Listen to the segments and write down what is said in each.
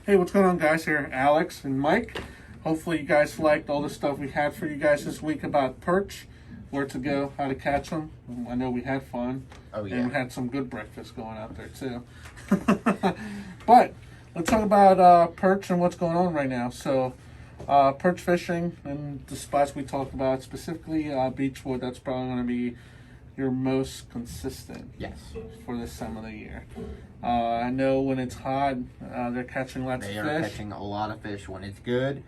Hey, what's going on, guys? Here, Alex and Mike. Hopefully you guys liked all the stuff we had for you guys this week about perch, where to go, how to catch them. I know we had fun. Oh, yeah. And we had some good breakfast going out there, too. But let's talk about perch and what's going on right now. So, perch fishing and the spots we talked about, specifically Beechwood, that's probably going to be your most consistent. Yes. For this time of the year. I know when it's hot, they're catching lots of fish. They are catching a lot of fish when it's good.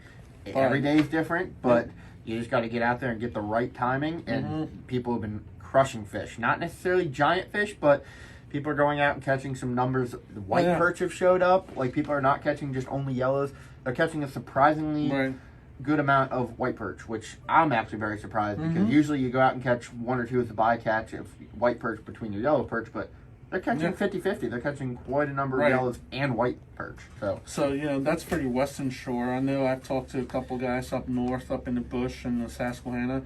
Every day is different, but you just got to get out there and get the right timing. And people have been crushing fish. Not necessarily giant fish, but people are going out and catching some numbers. The white perch have showed up. Like, people are not catching just only yellows. They're catching a surprisingly good amount of white perch, which I'm actually very surprised because usually you go out and catch one or two with the bycatch of white perch between your yellow perch, but they're catching 50-50. They're catching quite a number of yellows and white perch. So you know, that's for your western shore. I know I've talked to a couple guys up north, up in the bush in the Susquehanna,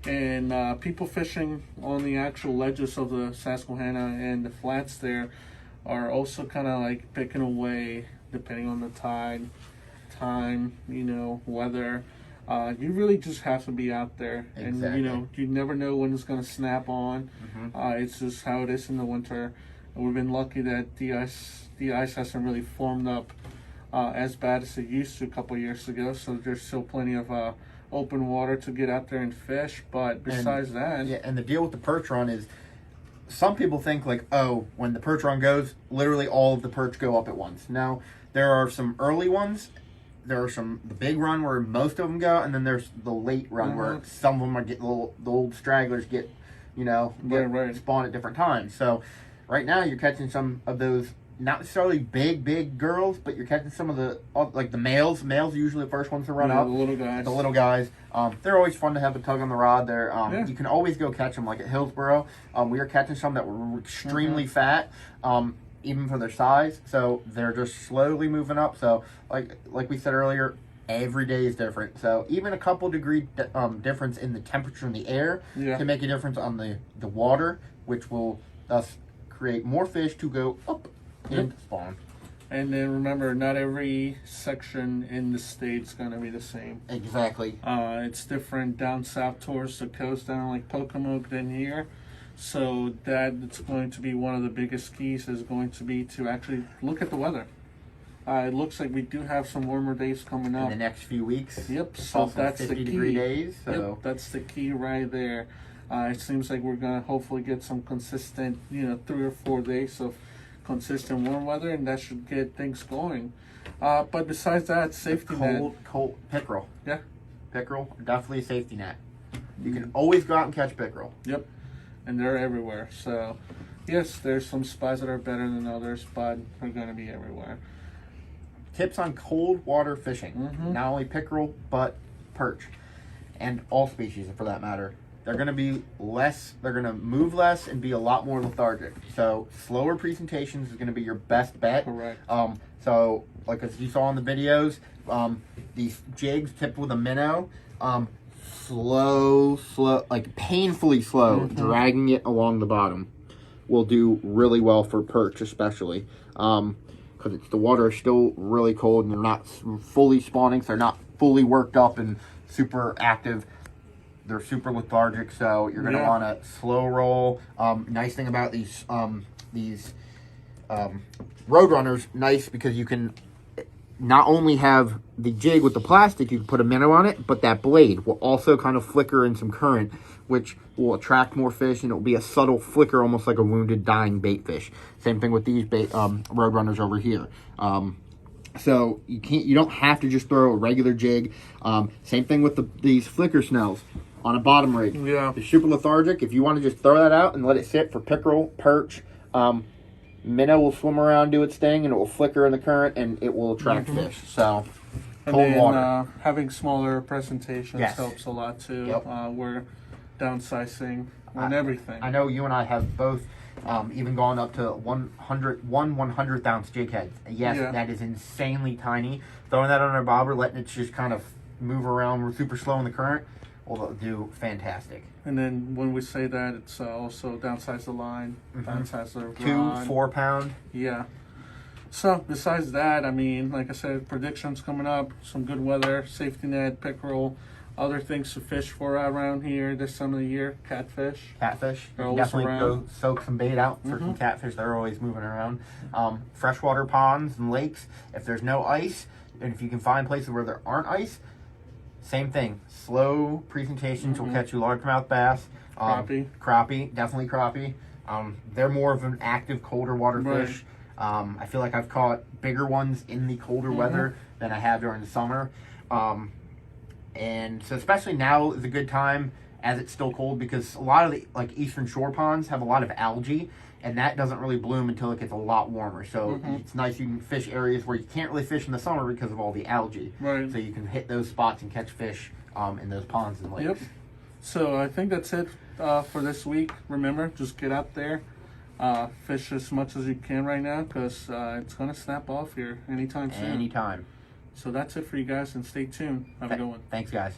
and people fishing on the actual ledges of the Susquehanna and the flats there are also kind of like picking away depending on the tide, time, you know, weather. You really just have to be out there, and you know, you never know when it's going to snap on. It's just how it is in the winter. And we've been lucky that the ice hasn't really formed up as bad as it used to a couple of years ago. So there's still plenty of open water to get out there and fish. But besides that, and the deal with the perch run is, some people think like, oh, when the perch run goes, literally all of the perch go up at once. No, there are some early ones. There are the big run where most of them go, and then there's the late run where some of them are getting the old stragglers get, you know, spawn at different times. So right now you're catching some of those, not necessarily big girls, but you're catching some of the, like the males. Males are usually the first ones to run up. The little guys. The little guys. They're always fun to have a tug on the rod there. You can always go catch them, like at Hillsboro. We were catching some that were extremely fat. Even for their size, so they're just slowly moving up. So like we said earlier, every day is different. So even a couple degree difference in the temperature in the air can make a difference on the water, which will thus create more fish to go up and spawn. And then remember, not every section in the state's going to be the same. Exactly. It's different down south towards the coast, down like Pocomoke than here. So that's going to be one of the biggest keys, is going to be to actually look at the weather. It looks like we do have some warmer days coming up in the next few weeks. Yep. So that's the key. 50-degree days. So yep, that's the key right there. It seems like we're gonna hopefully get some consistent, 3 or 4 days of consistent warm weather, and that should get things going. But besides that, safety net. Cold pickerel. Yeah. Pickerel, definitely a safety net. You can always go out and catch pickerel. Yep. And they're everywhere. So, yes, there's some spots that are better than others, but they're going to be everywhere. Tips on cold water fishing. Not only pickerel, but perch. And all species, for that matter. They're going to be less, they're going to move less and be a lot more lethargic. So, slower presentations is going to be your best bet. Correct. So, like as you saw in the videos, these jigs tipped with a minnow, slow, like painfully slow, dragging it along the bottom will do really well for perch, especially because the water is still really cold and they're not fully spawning, so they're not fully worked up and super active. They're super lethargic, so you're going to want to slow roll. Nice thing about these road runners, nice because you can not only have the jig with the plastic, you can put a minnow on it, but that blade will also kind of flicker in some current, which will attract more fish, and it will be a subtle flicker, almost like a wounded, dying bait fish. Same thing with these road runners over here. So you don't have to just throw a regular jig. Same thing with these flicker snells on a bottom rig. Yeah. They're super lethargic. If you want to just throw that out and let it sit for pickerel, perch, minnow will swim around, do its thing, and it will flicker in the current, and it will attract fish. So, cold water. Having smaller presentations helps a lot too. Yep. We're downsizing on everything. I know you and I have both even gone up to 100th ounce jig heads. Yes, that is insanely tiny. Throwing that on our bobber, letting it just kind of move around, we're super slow in the current, will do fantastic. And then when we say that, it's also downsize the line, downsize the rod. 2 4 pound. Yeah. So besides that, I mean, like I said, predictions coming up, some good weather, safety net, pickerel, other things to fish for around here this time of the year. Catfish. Catfish. They're You can always definitely around. go soak some bait out for some catfish. They're always moving around. Freshwater ponds and lakes. If there's no ice, and if you can find places where there aren't ice, same thing. Slow presentations will catch you largemouth bass. Crappie, definitely crappie. They're more of an active colder water Right. fish. I feel like I've caught bigger ones in the colder weather than I have during the summer. And so especially now is a good time as it's still cold, because a lot of the like eastern shore ponds have a lot of algae, and that doesn't really bloom until it gets a lot warmer. So it's nice you can fish areas where you can't really fish in the summer because of all the algae. Right. So you can hit those spots and catch fish in those ponds and lakes. Yep. So I think that's it for this week. Remember, just get out there, fish as much as you can right now, because it's going to snap off here anytime soon. Anytime. So that's it for you guys, and stay tuned. Have a good one. Thanks, guys.